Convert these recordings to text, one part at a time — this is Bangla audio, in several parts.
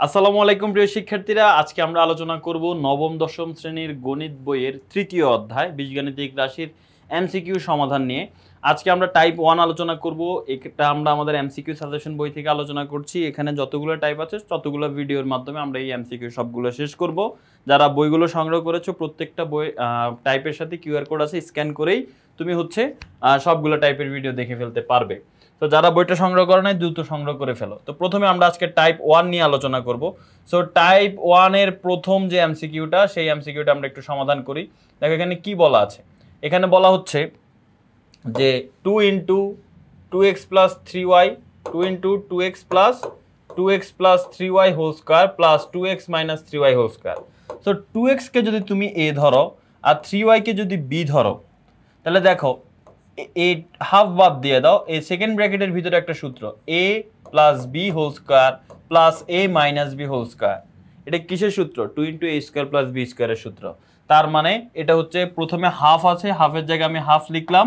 আসসালামু আলাইকুম প্রিয় শিক্ষার্থীরা, আজকে আমরা আলোচনা করব নবম দশম শ্রেণীর গণিত বইয়ের তৃতীয় অধ্যায় বীজগাণিতিক রাশির এমসিকিউ সমাধান নিয়ে। আজকে আমরা টাইপ 1 আলোচনা করব। এটা আমরা আমাদের এমসিকিউ সাজেশন বই থেকে আলোচনা করছি। এখানে যতগুলো টাইপ আছে ততগুলো ভিডিওর মাধ্যমে আমরা এই এমসিকিউ সবগুলো শেষ করব। যারা বইগুলো সংগ্রহ করেছো প্রত্যেকটা বই টাইপের সাথে কিউআর কোড আছে, স্ক্যান করেই তুমি সবগুলো টাইপের ভিডিও দেখে ফেলতে পারবে। তো যারা বইটা সংগ্রহ করে নাই দ্রুত সংগ্রহ করে ফেলো। তো প্রথমে আমরা আজকে টাইপ 1 নিয়ে আলোচনা করব। সো টাইপ 1 এর প্রথম যে এমসিকিউটা, সেই এমসিকিউটা আমরা একটু সমাধান করি। দেখো এখানে কি বলা আছে। এখানে বলা হচ্ছে যে 2 into 2x plus 3y 2 into 2x plus 3y whole square plus 2x minus 3y whole square. So 2x কে যদি তুমি a ধরো আর 3y কে যদি b ধরো, তাহলে দেখো এই হাফ বাদ দিয়ে দাও। এই সেকেন্ড ব্র্যাকেটের ভিতরে একটা সূত্র a plus B whole square plus a minus B whole square. এটা কিসের সূত্র? 2 into a square plus B স্কোয়ারের সূত্র। তার মানে এটা হচ্ছে প্রথমে হাফ আছে, হাফের জায়গায় আমি হাফ লিখলাম,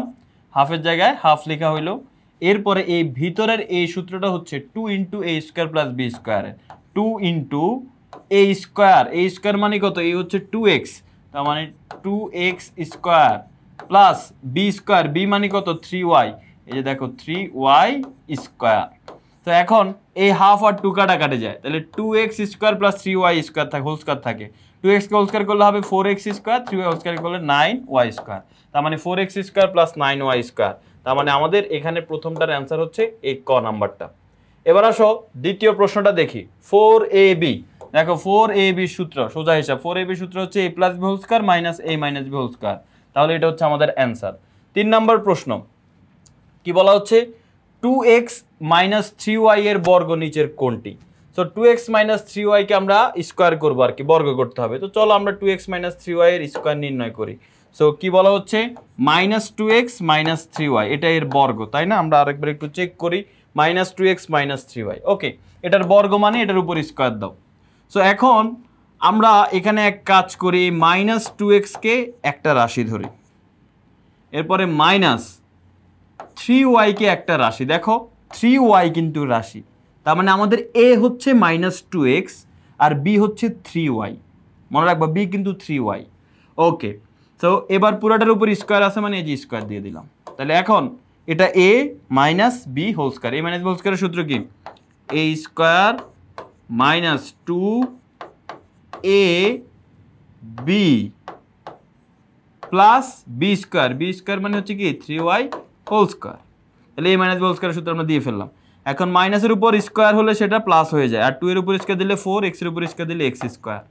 হাফের জায়গায় হাফ লেখা হইলো। এরপরে এই ভিতরের এই সূত্রটা হচ্ছে 2 into a square plus B square. 2 into a square মানে কত? এই হচ্ছে 2x, তার মানে 2x square plus B square, B মানে কত? 3y। এই যে দেখো 3y স্কোয়ার। তো এখন এই হাফ আর 2 কাটাকাটি যায়, তাহলে 2x square plus 3y square থাকে, হোল স্কোয়ার থাকে। 2x কে হোল স্কোয়ার করলে হবে 4x square, 3y whole square করলে 9y স্কোয়ার। তার মানে 4x square plus 9y square. তার মানে আমাদের এখানে প্রথমটার অ্যান্সার হচ্ছে এই ক নাম্বারটা। এবার আসো দ্বিতীয় প্রশ্নটা দেখি। 4ab, দেখো 4ab সূত্র, সোজা হিসাব। 4ab সূত্র হচ্ছে a plus B whole square minus a minus B whole square. তাহলে এটা হচ্ছে আমাদের অ্যান্সার। 3 নম্বর প্রশ্ন কি বলা হচ্ছে? 2x মাইনাস 3y এর বর্গ নিচের কোনটি? সো 2x মাইনাস 3y কে আমরা স্কোয়ার করবো আর কি, বর্গ করতে হবে। তো চলো আমরা 2x মাইনাস 3y এর স্কোয়ার নির্ণয় করি। সো কি বলা হচ্ছে? মাইনাস 2x মাইনাস 3y, এটা এর বর্গ, তাই না? আমরা আরেকবার একটু চেক করি। মাইনাস 2x মাইনাস 3y, ওকে, এটার বর্গ মানে এটার উপর স্কোয়ার দাও। সো এখন আমরা এখানে এক কাজ করি, মাইনাস 2x কে একটা রাশি ধরি, এরপরে মাইনাস 3y কে একটা রাশি। দেখো 3y কিন্তু রাশি, তার মানে আমাদের a হচ্ছে মাইনাস 2x আর b হচ্ছে 3y। মনে রাখবা b কিন্তু 3y। ওকে, তো এবার পুরাটার উপর স্কোয়ার আছে মানে এই যে স্কোয়ার দিয়ে দিলাম। তাহলে এখন এটা a minus b whole square. a minus b whole স্কোয়ারের সূত্র কি? a square minus 2ab plus B square মানে হচ্ছে কি 3y হোল স্কোয়ার। তাহলে a মাইনাস বি হোল স্কোয়ারের সূত্র আমরা দিয়ে ফেললাম। এখন মাইনাসের উপর স্কোয়ার হলে সেটা প্লাস হয়ে যায়, আর 2 এর উপর স্কোয়ার দিলে 4, x এর উপর স্কোয়ার দিলে x স্কোয়ার।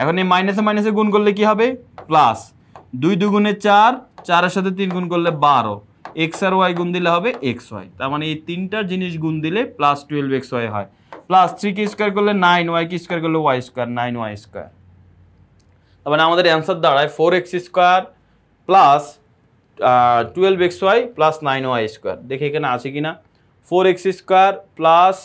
এখন এই মাইনাসে মাইনাসে গুণ করলে কি হবে? প্লাস 2 দুগুণে 4, 4-এর সাথে 3 গুণ করলে 12, x আর y গুণ দিলে হবে xy। তার মানে এই তিনটার জিনিস গুণ দিলে প্লাস 12xy হয়। প্লাস 3 কে স্কোয়ার করলে 9, y কে স্কোয়ার করলে y স্কোয়ার, 9y স্কোয়ার। তার মানে আমাদের অ্যান্সার দাঁড়ায় 4x square plus 12xy plus 9y square. দেখে এখানে আছে কিনা? 4x square plus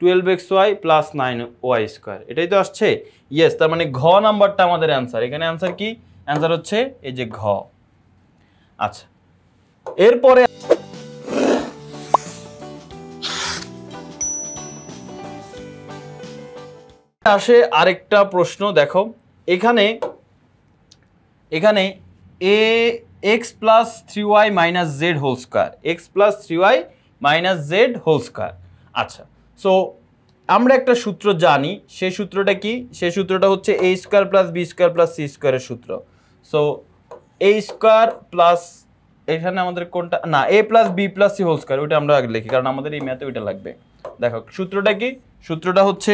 12xy plus 9y square, এটাই তো আসছে। ইয়েস, তার মানে ঘ নাম্বারটা আমাদের অ্যান্সার। এখানে অ্যান্সার কি? অ্যান্সার হচ্ছে এই যে ঘ। আচ্ছা, এরপরে আসে আরেকটা প্রশ্ন। দেখো এখানে x plus 3y minus Z whole square, x plus 3y minus Z whole square. আচ্ছা, সো আমরা একটা সূত্র জানি, সেই সূত্রটা কি? সেই সূত্রটা হচ্ছে a square plus B square plus C স্কোয়ারের সূত্র। সো a স্কোয়ার প্লাস, এখানে আমাদের কোনটা না, a plus B plus C whole square, ওইটা আমরা আগে লিখি কারণ আমাদের এই ম্যাথে ওইটা লাগবে। দেখো সূত্রটা কি? সূত্রটা হচ্ছে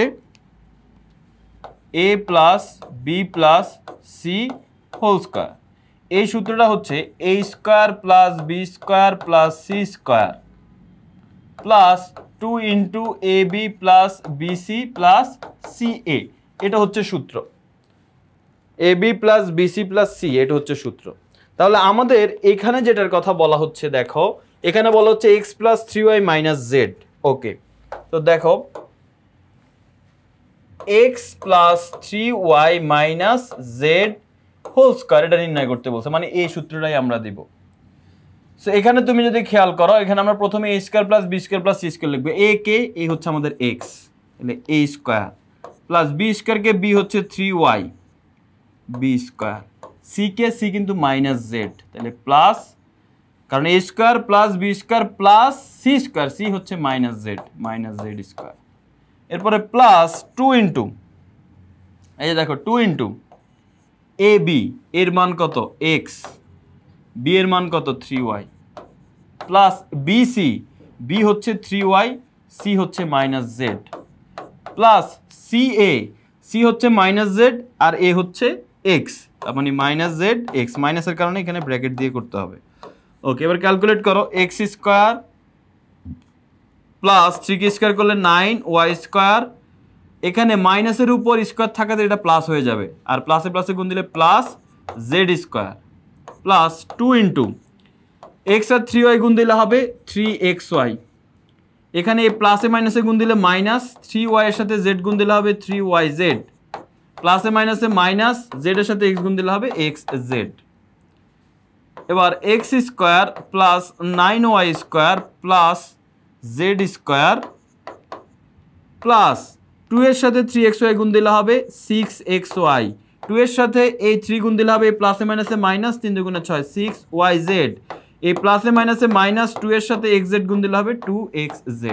a plus B plus C whole square. এই সূত্রটা হচ্ছে a square plus B square plus C square plus 2 into A B plus BC plus C A. এটা হচ্ছে সূত্র। A B plus BC plus C, এটা হচ্ছে সূত্র। তাহলে আমাদের এখানে যেটার কথা বলা হচ্ছে, দেখো এখানে বলা হচ্ছে x plus 3y minus Z. Okay, তো দেখো x plus 3y minus Z whole square, এটা নির্ণয় করতে বলছে, মানে এই সূত্রটাই আমরা দিব। সো এখানে তুমি যদি খেয়াল করো, এখানে আমরা প্রথমে a square plus B square plus C square লিখবো। a কে, এই হচ্ছে আমাদের x, তাহলে a স্কোয়ার প্লাস বি স্কোয়ারকে বি হচ্ছে 3y বি স্কোয়ার, সি কে সি কিন্তু মাইনাস জেড, তাহলে প্লাস, কারণ A square plus B square plus C square, C হচ্ছে মাইনাস জেড স্কোয়ার। এরপরে প্লাস 2 ইন্টু, এই যে দেখো 2 ইন্টু এ বি এর মান কত এক্স, বি এর মান কত 3y, plus B C, B হচ্ছে 3y, সি হচ্ছে মাইনাস জেড, প্লাস সি এ, সি হচ্ছে মাইনাস জেড আর এ হচ্ছে এক্স, তার মানে মাইনাস জেড এক্স, মাইনাসের কারণে এখানে ব্র্যাকেট দিয়ে করতে হবে। ওকে, এবার ক্যালকুলেট করো, এক্স স্কোয়ার প্লাস 3 কে স্কোয়ার করলে 9y স্কোয়ার, এখানে মাইনাসের উপর স্কোয়ার থাকাতে এটা প্লাস হয়ে যাবে, আর প্লাসে প্লাসে গুণ দিলে plus Z square, plus 2 into X আর 3y গুণ দিলে হবে 3xy, এখানে এই প্লাসে মাইনাসে গুণ দিলে মাইনাস, 3y এর সাথে জেড গুণ দিলে হবে 3yz, প্লাসে মাইনাসে মাইনাস, জেড এর সাথে এক্স গুণ দিলে হবে xz। এবার x square plus 9y square plus Z square plus 2 এর সাথে 3xy গুণ দিলে হবে 6xy, 2 এর সাথে এই 3 গুণ দিলে হবে প্লাসে মাইনাসে মাইনাস, 3 দুগুণে 6 6yz, এই প্লাসে মাইনাসে মাইনাস, 2 এর সাথে xz গুণ দিলে হবে 2xz।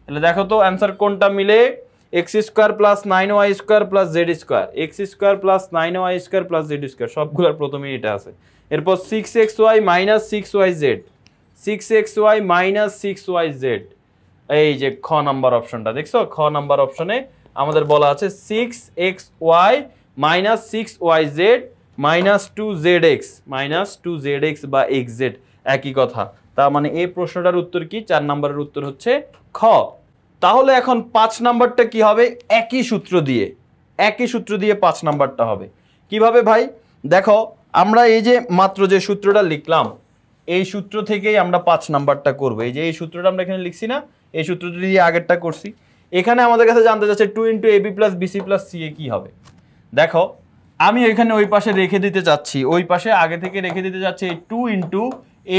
তাহলে দেখো তো অ্যান্সার কোনটা মিলে, x square plus 9y square plus Z square, x square plus 9y square plus Z square, সবগুলোর প্রথমেই এটা আছে। এরপর 6xy minus 6yz, 6xy minus 6yz, এই যে খ নাম্বার অপশনটা দেখছো, খ নাম্বার অপশনে আমাদের বলা আছে 6xy minus 6yz minus 2zx বা xz, একই কথা। তার মানে এই প্রশ্নটার উত্তর কি, 4 নম্বরের উত্তর হচ্ছে খ। তাহলে এখন 5 নাম্বারটা কি হবে, একই সূত্র দিয়ে 5 নাম্বারটা হবে কিভাবে ভাই, দেখো আমরা এই যে মাত্র যে সূত্রটা লিখলাম, এই সূত্র থেকেই আমরা 5 নাম্বারটা করব। এই যে এই সূত্রটা আমরা এখানে লিখছি না, এই সূত্রটা দিয়ে আগেরটা করছি। এখানে আমাদের কাছে জানতে চাচ্ছে 2 into AB plus BC plus CA কি হবে। দেখো আমি এখানে ওই পাশে রেখে দিতে চাচ্ছি, ওই পাশে আগে থেকে রেখে দিতে চাচ্ছি 2 into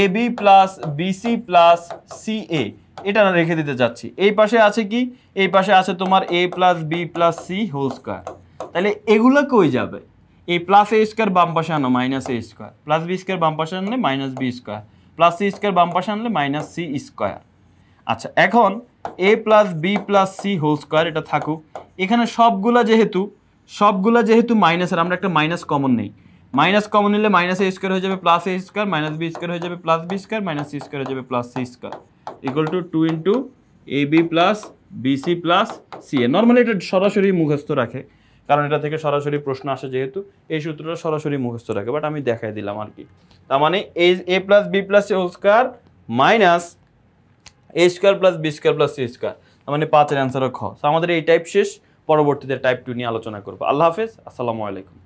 AB plus BC plus CA, এটা রেখে দিতে চাচ্ছি। এই পাশে আছে কি, এই পাশে আছে তোমার A plus B plus C whole square, তাহলে এগুলো কই যাবে, এই প্লাস এ স্কোয়ার বাম পাশে আনো minus A square, plus B square বাম পাশে আনলে minus B square, plus C square বাম পাশে আনলে মাইনাস সি স্কোয়ার। আচ্ছা এখন A plus B plus C whole square এটা থাকুক, এখানে সবগুলা যেহেতু মাইনাসের, আমরা একটা মাইনাস কমন নেই, মাইনাস কমন নিলে মাইনাস এ স্কোয়ার হয়ে যাবে plus A square, minus B square হয়ে যাবে plus B square, minus C square হয়ে যাবে plus C square, equal to 2 into A B plus BC plus C A. Normally এটা সরাসরি মুখস্থ রাখে, কারণ এটা থেকে সরাসরি প্রশ্ন আসে, যেহেতু এই সূত্রটা সরাসরি মুখস্থ রাখে, বাট আমি দেখাই দিলাম আর কি। তার মানে A plus B plus C whole square minus A square plus B square plus C square, তার মানে 5 এর অ্যান্সারও খ। তো আমাদের এই টাইপ শেষ, পরবর্তীতে টাইপ 2 নিয়ে আলোচনা করবো। আল্লাহ হাফেজ, আসসালামু আলাইকুম।